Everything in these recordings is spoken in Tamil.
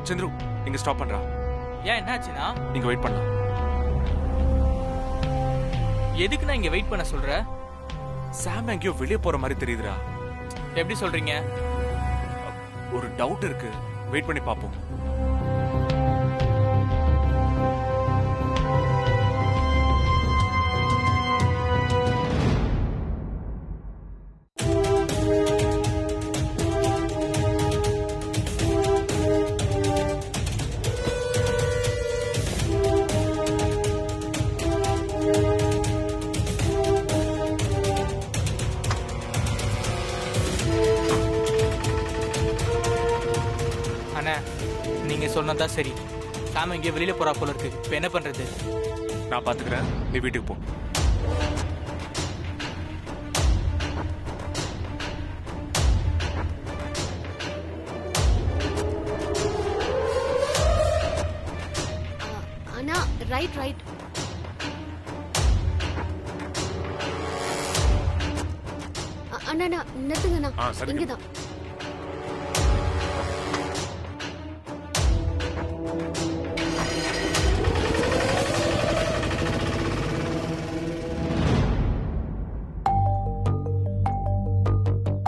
சந்திரு இங்க ஸ்டாப் பண்றா. ஏன் என்னாச்சுன்னா? நீங்க வெயிட் பண்ணலாம். எதுக்கு நான் இங்க வெயிட் பண்ண சொல்ற? சாம் எங்கேயோ வெளியே போற மாதிரி தெரியுதுடா. எப்படி சொல்றீங்க? ஒரு டவுட் இருக்கு, வெயிட் பண்ணி பாப்போம். நீங்க சொன்னதா சரி. சாம் எங்கேயோ வெளியில போறா போல இருக்கு. இப்ப என்ன பண்றது? நான் பாத்துக்கிறேன், நீ வீட்டுக்கு போ. அண்ணா ரைட் ரைட். அண்ணா நிறுத்துங்கண்ணா, இங்கதான்.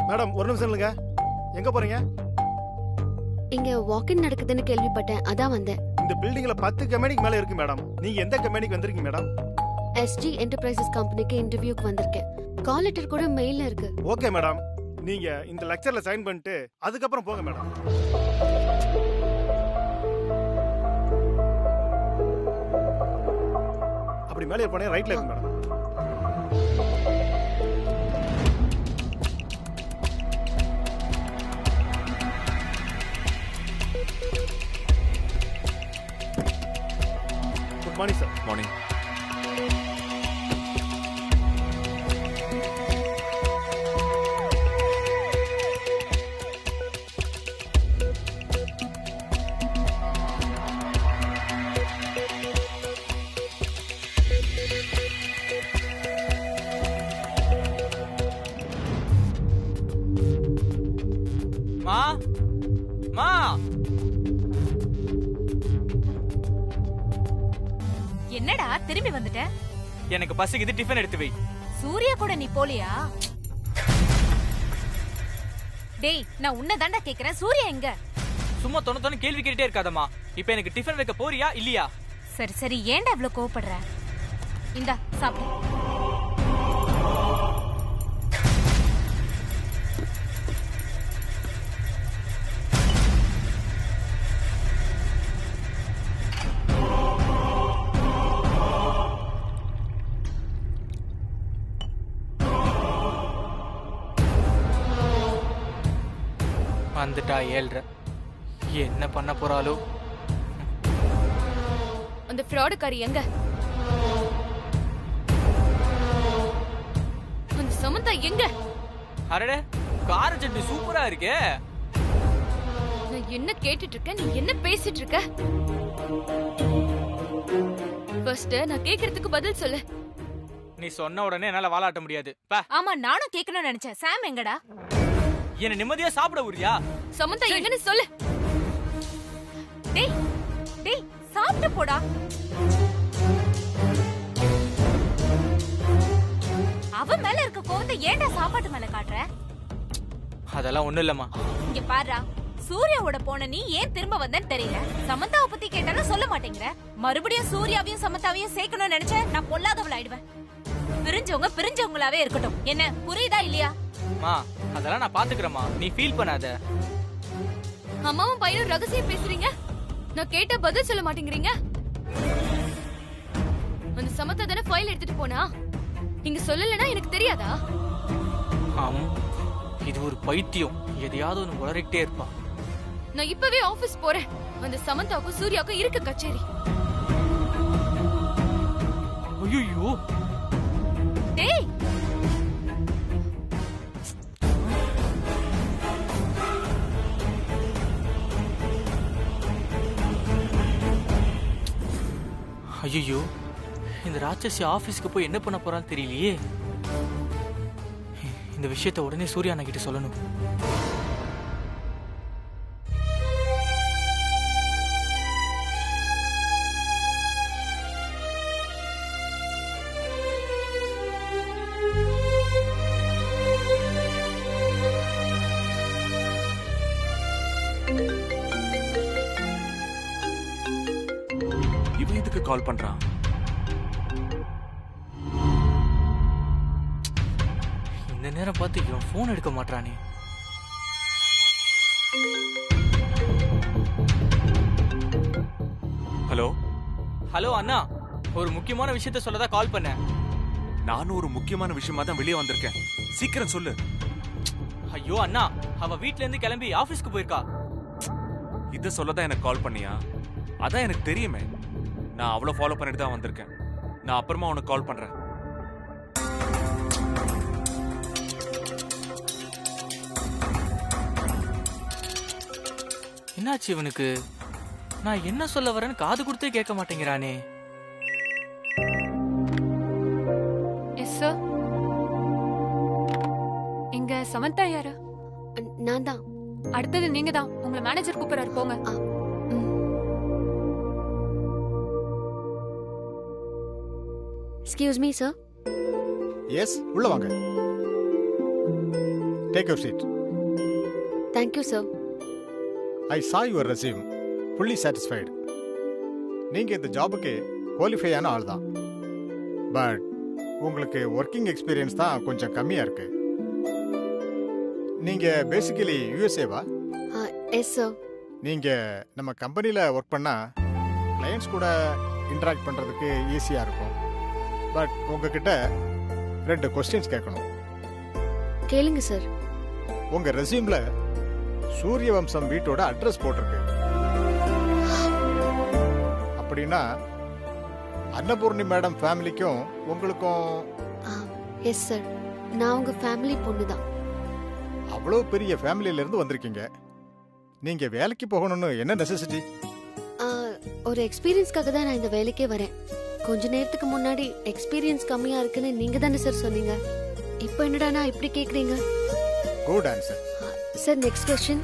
மேடம் ஒரு நிமிஷம் இல்லைங்க, எங்க போறீங்க? இங்க வாக்கிங் நடக்குதுன்னு கேள்விப்பட்டேன், அதான் வந்தேன். இந்த பில்டிங்ல 10 கம்பெனிக்கு மேல இருக்கு மேடம். நீங்க எந்த கம்பெனிக்கு வந்திருக்கீங்க மேடம்? எஸ்ஜி என்டர்பிரைசஸ் கம்பெனிக்கு இன்டர்வியூக்கு வந்திருக்கேன். கால் லெட்டர் கூட மெயில்ல இருக்கு. ஓகே மேடம், நீங்க இந்த லெக்சர்ல சைன் பண்ணிட்டு அதுக்கப்புறம் போங்க மேடம். அப்படி மேலே போனே ரைட்ல இருக்கு madam. Good morning sir. Morning. மா மா, என்னடா திரும்பி வந்துட்ட? எனக்கு பசிக்குது, டிஃபன் எடுத்து வை. சூர்யா கூட நீ போலியா? டேய், நான் உன்னை தாண்டா கேக்குறேன், சூர்யா எங்க? சும்மா தொண்ணு கேள்வி கேட்டே இருக்காதம்மா. இப்ப எனக்கு டிஃபன் வைக்க போறியா இல்லையா? சரி சரி, ஏன்டா இவ்ளோ கோவப்படுற? இந்தா சாப்பிடு. வந்துட்டா 7:30. என்ன பண்ண போறாளோ? அந்த ஃப்ராடுக்காரி எங்க? அந்த சமந்தா எங்க? அரடே, கார சட்னி சூப்பரா இருக்கே. நான் என்ன கேட்டுட்டு இருக்கேன், நீ என்ன பேசிட்டு இருக்க? ஃபர்ஸ்ட் நான் கேக்குறதுக்கு பதில் சொல்லு. நீ சொன்ன உடனே என்னால வாலாட்ட முடியாது. பா. ஆமா, நானும் கேட்கணும்னு நினைச்சேன். சாம் எங்கடா? என்ன நிம்மதியா சாப்பிட விடுறியா? சமந்தா எங்கன்னு சொல்லு. டேய் டேய், சாப்பிட்டு போடா. அவ மேல இருக்க கோவத்தை ஏன்டா சாப்பாட்டு மேல காட்டுற? அதெல்லாம் ஒண்ணும் இல்லம்மா. இங்க பாருடா, சூர்யாவோட போன நீ ஏன் திரும்ப வந்தேன்னு தெரியல. சமந்தாவை பத்தி கேட்டாலும் சொல்ல மாட்டேங்கிற. மறுபடியும் சூர்யாவையும் சமந்தாவையும் சேர்க்கணும்னு நினைச்ச நான் பொல்லாதவள் ஆயிடுவேன். பிரிஞ்சவங்க பிரிஞ்சவங்களாவே இருக்கட்டும். என்ன புரியுதா இல்லையா? மா, அதெல்லாம் நான் பாத்துக்கிறேம்மா, நீ ஃபீல் பண்ணாத. அம்மாவும் பையனும் ரகசியம் பேசுறீங்க, நான் கேட்ட பதில் சொல்ல மாட்டேங்கிறீங்க. அந்த சமந்தா தானே ஃபைல் எடுத்துட்டு போனா? நீங்க சொல்லலனா எனக்கு தெரியாதா? இது ஒரு பைத்தியம், எதையாவது ஒன்று உளறிக்கிட்டே இருப்பா. நான் இப்பவே ஆபீஸ் போறேன். அந்த சமந்தாவுக்கும் சூர்யாவுக்கும் இருக்கு கச்சேரி. ஐயோ டேய், ஐயோ, இந்த ராட்சசி ஆபீஸ்க்கு போய் என்ன பண்ண போறான்னு தெரியலையே. இந்த விஷயத்தை உடனே சூர்யா அண்ணா கிட்ட சொல்லணும். அவன் எதுக்கு கால் பண்றான்? இந்த நேரம் பார்த்து இவன் ஃபோன் எடுக்க மாட்டானே. ஹலோ ஹலோ அண்ணா, ஒரு முக்கியமான விஷயத்த சொல்லதான் கால் பண்ணேன். நானும் ஒரு முக்கியமான விஷயமா தான் வெளியே வந்திருக்கேன். சீக்கிரம் சொல்லு. ஐயோ அண்ணா, அவ வீட்ல இருந்து கிளம்பி ஆபீஸ்க்கு போயிருக்கா. இத சொல்லதான் எனக்கு கால் பண்ணியா? அதான் எனக்கு தெரியுமே. நான் அவ்வளோ ஃபாலோ பண்ணிட்டு தான் வந்திருக்கேன். நான் அப்புறமா உனக்கு கால் பண்றேன். என்னாச்சு இவனுக்கு? நான் என்ன சொல்ல வரேன்னு காது கொடுத்தே கேட்க மாட்டேங்கிறானே. Yes sir. இங்க சமந்தா யாரு? நான் தான். அடுத்தது நீங்க தான். உங்களை மேனேஜர் கூப்பிடுறாரு, போங்க. Excuse me sir. எஸ், உள்ள வாங்க. Take your seat. Thank you sir. I saw your resume. fully satisfied. நீங்க இந்த ஜாபுக்கு குவாலிஃபை ஆன ஆள் தான். பட் உங்களுக்கு ஒர்க்கிங் எக்ஸ்பீரியன்ஸ் தான் கொஞ்சம் கம்மியா இருக்கு. நீங்க பேசிக்கலி யூஎஸ்ஏவா? Yes sir. நீங்க நம்ம கம்பெனில ஒர்க் பண்ணா கிளையண்ட்ஸ் கூட இன்டராக்ட் பண்றதுக்கு ஈஸியா இருக்கும். பட் உங்ககிட்ட 2 கொஸ்டின்ஸ் கேட்கணும். கேளுங்க சார். உங்க ரெஸ்யூம்ல சூரிய வம்சம் வீட்டோட அட்ரஸ் போட்டிருக்கு. அப்படின்னா அன்னபூர்ணி மேடம் ஃபேமிலிக்கும் உங்களுக்கும்? எஸ் சார், நான் உங்க ஃபேமிலி பொண்ணு தான். அவ்வளோ பெரிய ஃபேமிலியில இருந்து வந்திருக்கீங்க. நீங்க வேலைக்கு போகணும்னு என்ன நெசசிட்டி? ஒரு எக்ஸ்பீரியன்ஸ்க்காக தான் நான் இந்த வேலைக்கே வரேன். கொஞ்ச நேரத்துக்கு முன்னாடி எக்ஸ்பீரியன்ஸ் கம்மியா இருக்குன்னு நீங்க தானே சார் சொன்னீங்க. இப்போ என்னடானா இப்படி கேக்குறீங்க? Good answer. Sir, next question.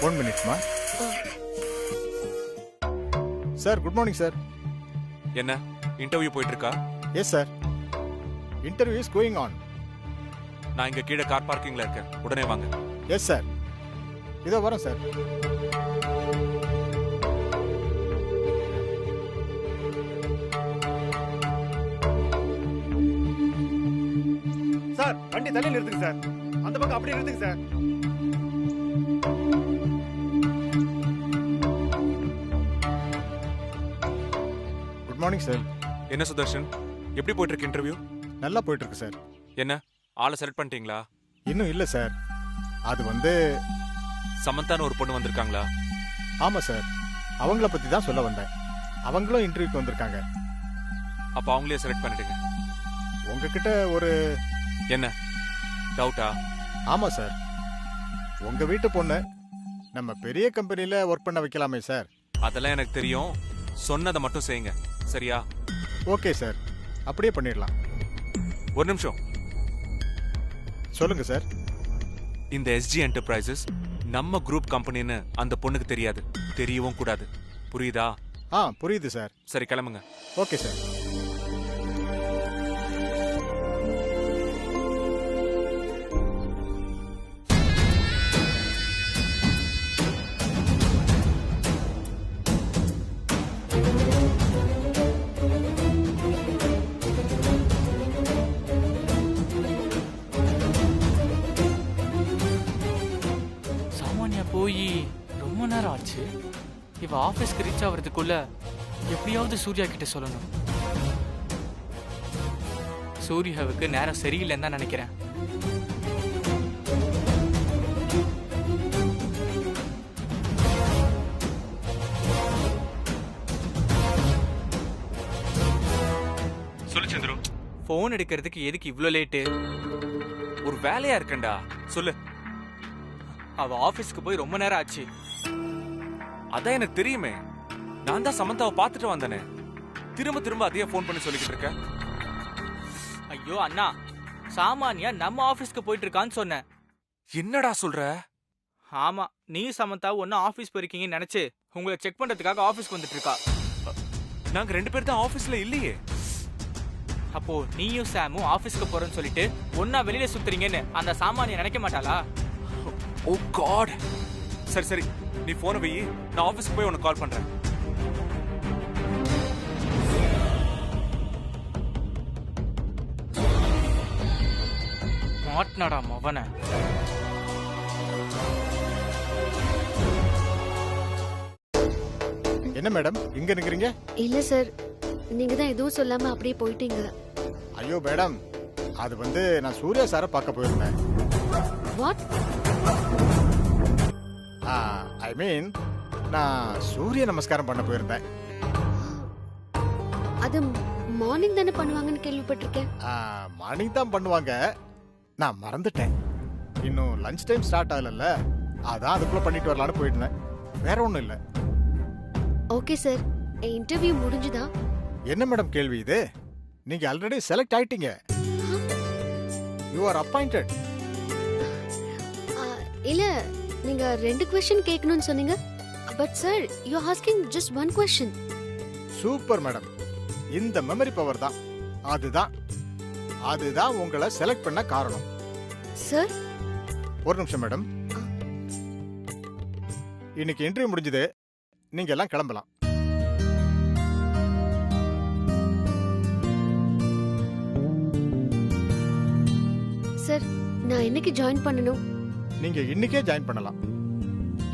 1 மினிட்மா. Sir, good morning sir. என்ன இன்டர்வியூ போயிட்டு இருக்கா? Yes sir, interview is going on. நான் இங்க கீழே கார் பார்க்கிங்ல இருக்கேன். உடனே வாங்க. எஸ் சார், இதோ வரேன் சார். சார், வண்டி தள்ளி நிறுத்துங்க சார். அந்த பக்கம் அப்படியே நிறுத்துங்க சார். Good morning sir. என்ன சுதர்ஷன், எப்படி போயிட்டு இருக்கு இன்டர்வியூ? நல்லா போயிட்டு இருக்கு சார். என்ன ஆளை செலக்ட் பண்ணிட்டீங்களா? இன்னும் இல்லை சார். அது வந்து சமந்தான்னு ஒரு பொண்ணு வந்திருக்காங்களா? ஆமாம் சார், அவங்கள பற்றி தான் சொல்ல வந்தேன். அவங்களும் இன்டர்வியூக்கு வந்திருக்காங்க. அப்போ அவங்களே செலக்ட் பண்ணிடுங்க. உங்ககிட்ட ஒரு என்ன டவுட்டா? ஆமாம் சார், உங்கள் வீட்டு பொண்ணு நம்ம பெரிய கம்பெனியில் ஒர்க் பண்ண வைக்கலாமே சார்? அதெல்லாம் எனக்கு தெரியும். சொன்னதை மட்டும் செய்யுங்க, சரியா? ஓகே சார், அப்படியே பண்ணிடலாம். ஒரு நிமிஷம். சொல்லுங்க சார். இந்த எஸ்ஜி என்டர்பிரைசஸ் நம்ம குரூப் கம்பெனின்னு அந்த பொண்ணுக்கு தெரியாது, தெரியவும் கூடாது. புரியுதா? புரியுது சார். சரி, கிளம்புங்க. Okay sir. போய் ரொம்ப நேரம் ஆச்சு. இவ ஆபீஸ்க்கு ரீச் ஆகிறதுக்குள்ள எப்படியாவது சூர்யா கிட்ட சொல்லணும். சூர்யாவுக்கு நேரம் சரியில்லைன்னு தான் நினைக்கிறேன். சொல்லு சந்திரு. போன் எடுக்கிறதுக்கு எதுக்கு இவ்ளோ லேட்டு? ஒரு வேலையா இருக்கேன்டா. சொல்லு. அவ ஆபீஸ்க்கு போய் ரொம்ப நேரம் ஆச்சு. அதான் எனக்கு தெரியுமே. நான் தான் சமந்தாவை பார்த்துட்டு வந்தேனே. திரும்ப திரும்ப அதையே போன் பண்ணி சொல்லிக்கிட்டு இருக்க. ஐயோ அண்ணா, சாமானியா நம்ம ஆபீஸ்க்கு போயிட்டு இருக்கான்னு சொன்னேன். என்னடா சொல்ற? ஆமா, நீ சமந்தா ஒன்னும் ஆபீஸ் போயிருக்கீங்கன்னு நினைச்சு உங்களை செக் பண்றதுக்காக ஆபீஸ்க்கு வந்துட்டு இருக்கா. நாங்க 2 பேர் தான் ஆபீஸ்ல இல்லையே. அப்போ நீயும் சாமும் ஆபீஸ்க்கு போறேன்னு சொல்லிட்டு ஒன்னா வெளியில சுத்துறீங்கன்னு அந்த சாமானிய நினைக்க மாட்டாளா? ஓ காட். சரி சரி, நீ போனை வை. நான் ஆபீஸ்க்கு போய் உனக்கு கால் பண்றேன். மாட்டினாடா மவன. என்ன மேடம் இங்க நிக்கிறீங்க? இல்ல சார், நீங்க தான் எதுவும் சொல்லாம அப்படியே போயிட்டீங்க. ஐயோ மேடம், அது வந்து நான் சூர்யா சாரை பார்க்க போயிருந்தேன். வாட்? ஐ மீன் நான் சூரிய நமஸ்காரம் பண்ண போயிருந்தேன். அது மார்னிங் தானே பண்ணுவாங்கன்னு கேள்விப்பட்டிருக்கேன். மார்னிங் தான் பண்ணுவாங்க, நான் மறந்துட்டேன். இன்னும் லஞ்ச் டைம் ஸ்டார்ட் ஆகல, அதான் அதுக்குள்ள பண்ணிட்டு வரலான்னு போயிருந்தேன். வேற ஒண்ணும் இல்ல. ஓகே சார், இன்டர்வியூ முடிஞ்சுதா? என்ன மேடம் கேள்வி இது? நீங்க ஆல்ரெடி செலக்ட் ஆயிட்டீங்க. You are appointed. இல்ல, நீங்க 2 क्वेश्चन கேட்கணும்னு சொன்னீங்க. But sir, you are asking just 1 question. Super madam, இந்த மெமரி பவர் தான். அதுதான் உங்களை செலக்ட் பண்ண காரணம். சார், ஒரு நிமிஷம் மேடம். இன்னைக்கு இன்டர்வியூ முடிஞ்சது, நீங்க எல்லாம் கிளம்பலாம். சார், நான் என்னைக்கு ஜாயின் பண்ணணும்? நீங்க இன்னைக்கே ஜாயின் பண்ணலாம்.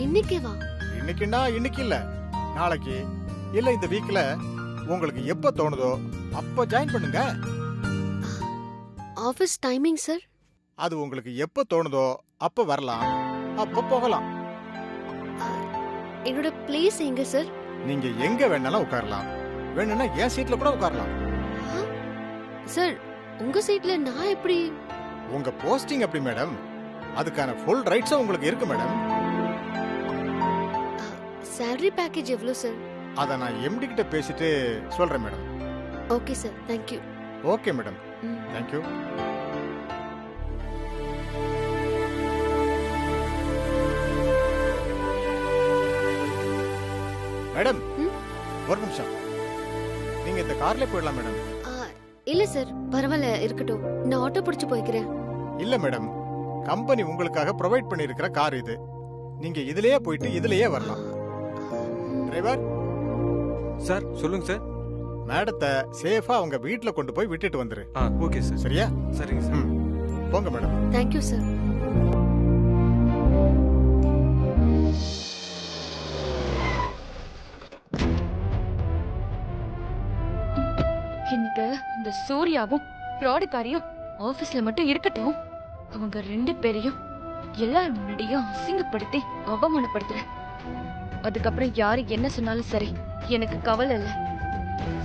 இன்னைக்கே வா? இன்னைக்குன்னா இன்னைக்கு இல்ல, நாளைக்கு இல்ல இந்த வீக்ல உங்களுக்கு எப்ப தோணுதோ அப்ப ஜாயின் பண்ணுங்க. Office timing sir? அது உங்களுக்கு எப்ப தோணுதோ அப்ப வரலாம், அப்ப போகலாம். என்னோட பிளேஸ் எங்க சார்? நீங்க எங்க வேணாலும் உட்காரலாம், வேணும்னா என் சீட்ல கூட உட்காரலாம். சார், உங்க சீட்ல நான் எப்படி? உங்க போஸ்டிங் அப்படி மேடம், அதுக்கான ஃபுல் ரைட்ஸும் உங்களுக்கு இருக்கு மேடம். salary பேக்கேஜ் எவ்வளவு சார்? அத நான் எம்டி கிட்ட பேசிட்டு சொல்றேன் madam. Okay sir, thank you. Okay madam, thank you. Madam, ஒரு நிமிஷம். நீங்க இந்த கார்ல போயிடலாம் மேடம். இல்ல சார், பரவாயில்ல இருக்கட்டும், நான் ஆட்டோ பிடிச்சு போய்க்கிறேன். இல்ல மேடம், கம்பெனி உங்களுக்காக ப்ரொவைட் பண்ணியிருக்கிற கார் இது. நீங்க இதுலயே போயிட்டு இதுலயே வரலாம். டிரைவர் சார் சொல்லுங்க சார். மேடத்தை சேஃபா அவங்க வீட்ல கொண்டு போய் விட்டுட்டு வந்துரு. Okay sir. சரியா? சரிங்க சார். போங்க மேடம். Thank you sir. எனக்கு இந்த சூர்யாவும் ஃப்ராடுக்காரியும் ஆபீஸ்ல மட்டும் இருக்கட்டும், அவங்க 2 பேரையும் எல்லாரும் முன்னாடியும் அசிங்கப்படுத்தி அவமானப்படுத்துறேன். அதுக்கப்புறம் யாரு என்ன சொன்னாலும் சரி, எனக்கு கவலை இல்ல.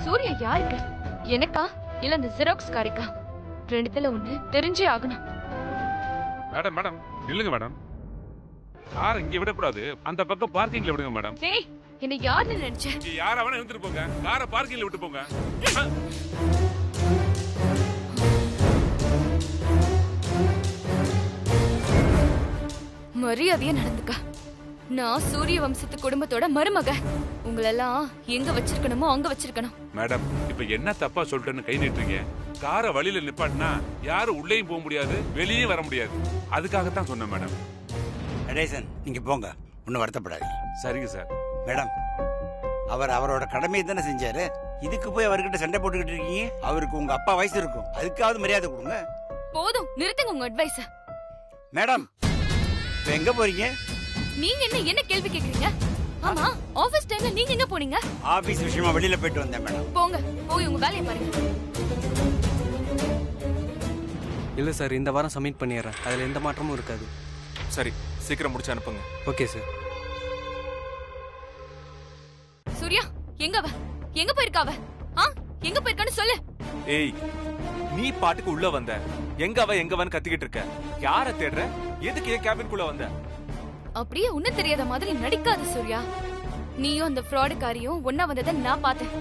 சூர்யா யாருக்கு? எனக்கா இல்ல இந்த ஜெராக்ஸ் காரிக்கா? 2த்துல ஒண்ணு தெரிஞ்சே ஆகணும். மேடம் மேடம் இல்லைங்க மேடம், கார் இங்க விடக்கூடாது, அந்த பக்கம் பார்க்கிங்ல விடுங்க மேடம். டேய், என்ன யாருன்னு நினைச்ச? இங்க யார வேணா இருந்துட்டு போங்க, காரை பார்க்கிங்ல விட்டு போங்க. மரியாதையா நடந்துக்க. நான் சூரிய வம்சத்து குடும்பத்தோட மருமக. உங்களெல்லாம் எங்க வச்சிருக்கணுமோ அங்க வச்சிருக்கணும். மேடம், இப்ப என்ன தப்பா சொல்லிட்டேன்னு கை நீட்டுறீங்க? காரை வழியில நிப்பாட்டினா யாரும் உள்ளேயும் போக முடியாது, வெளியும் வர முடியாது. அதுக்காகத்தான் சொன்னேன் மேடம். நடேசன், நீங்க போங்க, ஒன்னும் வருத்தப்படாதீங்க. சரிங்க சார். மேடம், அவர் அவரோட கடமையை தானே செஞ்சாரு, இதுக்கு போய் அவர்கிட்ட சண்டை போட்டுக்கிட்டு இருக்கீங்க? அவருக்கு உங்க அப்பா வயசு இருக்கும், அதுக்காவது மரியாதை கொடுங்க. போதும், நிறுத்துங்க உங்க அட்வைஸ். மேடம், இப்ப எங்க போறீங்க? நீங்க என்ன கேள்வி கேக்குறீங்க? ஆமா, ஆபீஸ் டைம்ல நீங்க எங்க போனீங்க? ஆபீஸ் விஷயமா வெளியில போயிட்டு வந்தேன் மேடம். போங்க, போய் உங்க வேலையை பாருங்க. இல்லை சார், இந்த வாரம் சப்மிட் பண்ணிடுறேன், அதில் எந்த மாற்றமும் இருக்காது. சரி, சீக்கிரம் முடிச்சு அனுப்புங்க. Okay sir. சூர்யா, எங்க போயிருக்காவ? எங்க போயிருக்கான்னு சொல்லு. ஏய், நீ பாட்டுக்கு உள்ள வந்த, எங்கவன்னு கத்திக்கிட்டு இருக்க. யார தேடுற? எதுக்கு என் கேபின்குள்ள வந்த? அப்படியே ஒண்ணும் தெரியாத மாதிரி நடிக்காத சூர்யா. நீயும் அந்த ஃப்ராடுக்காரியும் ஒன்னா வந்ததை நான் பார்த்தேன்.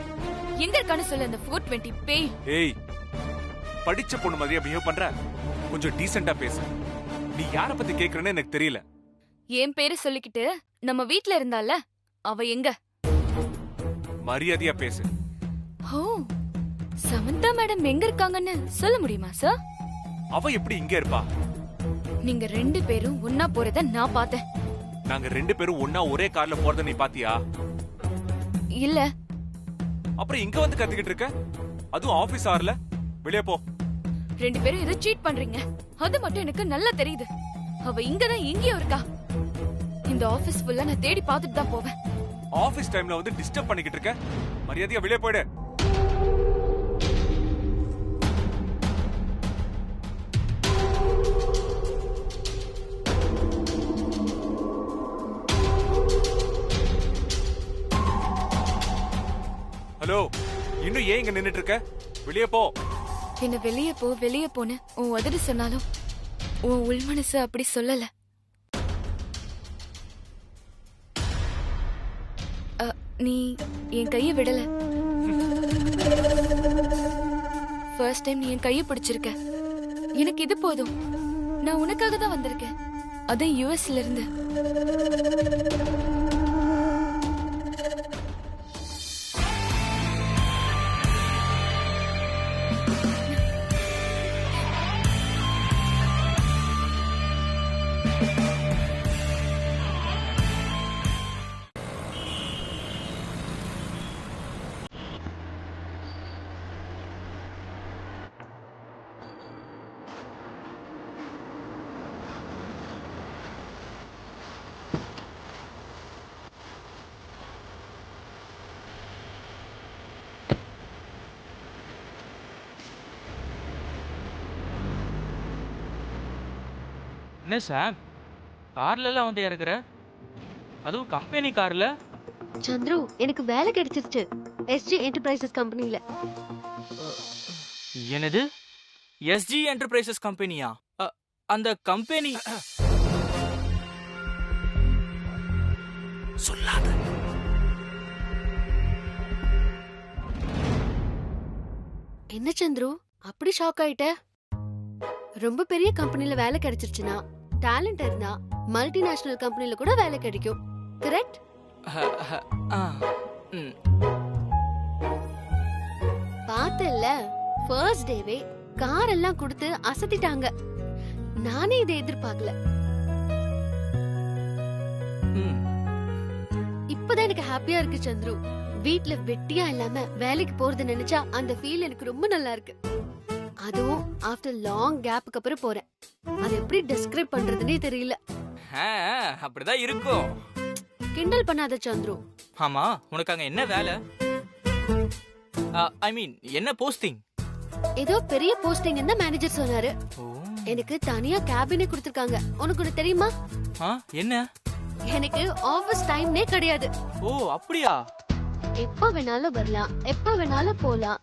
எங்க இருக்கான்னு சொல்லு அந்த 420 பேய். ஏய், படிச்ச பொண்ணு மாதிரியா பிஹேவ் பண்ற? கொஞ்சம் டீசென்ட்டா பேசு. நீ யார பத்தி கேக்குறன்னு எனக்கு தெரியல. என் பேரு சொல்லிக்கிட்டு நம்ம வீட்ல இருந்தால, அவ எங்க? மரியாதையா பேசு. ஓ, சமந்தா மேடம் எங்க இருக்காங்கன்னு சொல்ல முடியுமா சார்? அவ எப்படி இங்க இருப்பா? நீங்க 2 பேரும் ஒன்னா போறத நான் பார்த்தேன். நாங்க 2 பேரும் ஒன்னா ஒரே கார்ல போறத நீ பாத்தியா? இல்ல. அப்புறம் இங்க வந்து கத்திக்கிட்டு இருக்க? அதுவும் ஆபீஸ் ஆர்ல? வெளியே போ. 2 பேரும் ஏதோ சீட் பண்றீங்க. அது மட்டும் எனக்கு நல்லா தெரியுது. அவ இங்கதான் எங்கேயோ இருக்கா. இந்த ஆபீஸ் ஃபுல்லா நான் தேடி பார்த்துட்டு தான் போவேன். ஆபீஸ் டைம்ல வந்து டிஸ்டர்ப் பண்ணிக்கிட்டு இருக்க. மரியாதையா வெளியே போயிடு. ஹலோ, இன்னும் ஏன் இங்க நின்னுட்டு இருக்க? வெளியே போ. என்ன வெளியே போன்னு உன் உதடு சொன்னாலும் உன் உள் மனசு அப்படி சொல்லல. நீ என் கைய விடல. ஃபர்ஸ்ட் டைம் நீ என் கைய பிடிச்சிருக்க. எனக்கு இது போதும். நான் உனக்காக தான் வந்திருக்கேன். அதான் யுஎஸ்ல இருந்து. என்ன சாம், கார்ல எல்லாம் வந்து இறக்குற? அதுவும் கம்பெனி கார்ல? சந்துரு, எனக்கு வேலை கிடைச்சிருச்சு எஸ்ஜி என்டர்பிரைசஸ் கம்பெனில. என்னது? எஸ்ஜி என்டர்பிரைசஸ் கம்பெனியா? அந்த கம்பெனி சொல்லாத. என்ன சந்துரு அப்படி ஷாக் ஆயிட்ட? ரொம்ப பெரிய கம்பெனில வேலை கிடைச்சிருச்சுன்னா, டேலண்ட் இருந்தா மல்டிநேஷனல் கம்பெனில கூட வேலை கிடைக்கும். கரெக்ட்? பார்த்தல்ல, ஃபர்ஸ்ட் டேவே கார் எல்லாம் கொடுத்து அசத்திட்டாங்க. நானே இதை எதிர்பார்க்கல. இப்பதான் எனக்கு ஹாப்பியா இருக்கு சந்துரு. வீட்ல வெட்டியா இல்லாம வேலைக்கு போறது நினைச்சா அந்த ஃபீல் எனக்கு ரொம்ப நல்லா இருக்கு. அதுவும் ஆஃப்டர் லாங் கேப்புக்கு அப்புறம் போறேன். அது எப்படி டிஸ்கிரைப் பண்றதுன்னே தெரியல. அப்படிதான் இருக்கும். கிண்டல் பண்ணாத சந்துரு. ஆமா, உனக்கு அங்க என்ன வேலை? ஐ மீன் என்ன போஸ்டிங்? ஏதோ பெரிய போஸ்டிங் என்ன மேனேஜர் சொன்னாரு. எனக்கு தனியா கேபினே கொடுத்திருக்காங்க. உனக்கு ஒண்ணு தெரியுமா? என்ன? எனக்கு ஆபீஸ் டைம்னே கிடையாது. ஓ அப்படியா? எப்ப வேணாலும் வரலாம், எப்ப வேணாலும் போலாம்.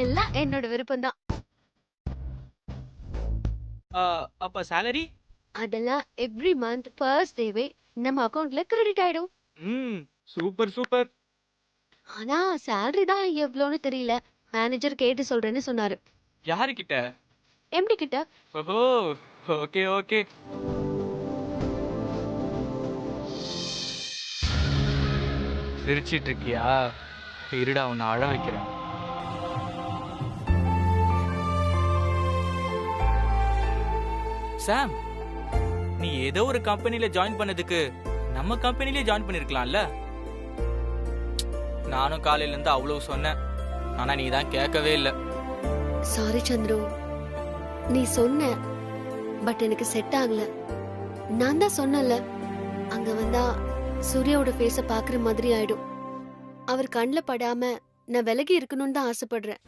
எல்லாம் என்னோட விருப்பம் தான். அப்ப salary? அதெல்லாம் எவ்ரி மந்த் ஃபர்ஸ்ட் டேவே நம்ம அக்கவுண்ட்ல கிரெடிட் ஆயிடும். Super super. ஆனா salary தான் எவ்வளவுன்னு தெரியல. மேனேஜர் கேட்டு சொல்றேன்னு சொன்னாரு. யாரு கிட்ட? எம்டி கிட்ட. ஓஹோ, ஓகே ஓகே. சிரிச்சிட்டு இருக்கியா? இருடா, உன்னை அழ வைக்கிறேன். சாம், நீ ஏதோ ஒரு கம்பெனில ஜாயின் பண்ணதுக்கு நம்ம கம்பெனிலே ஜாயின் பண்ணிருக்கலாம்ல? நானும் காலையில இருந்து அவ்வளவு சொன்னேன், ஆனா நீ தான் கேட்கவே இல்லை. சாரி சந்துரு, நீ சொன்ன, பட் எனக்கு செட் ஆகல. நான் தான் சொன்னல, அங்க வந்தா சூர்யாவோட ஃபேஸ பாக்குற மாதிரி ஆயிடும். அவர் கண்ணில் படாம நான் விலகி இருக்கணும்னு தான் ஆசைப்படுறேன்.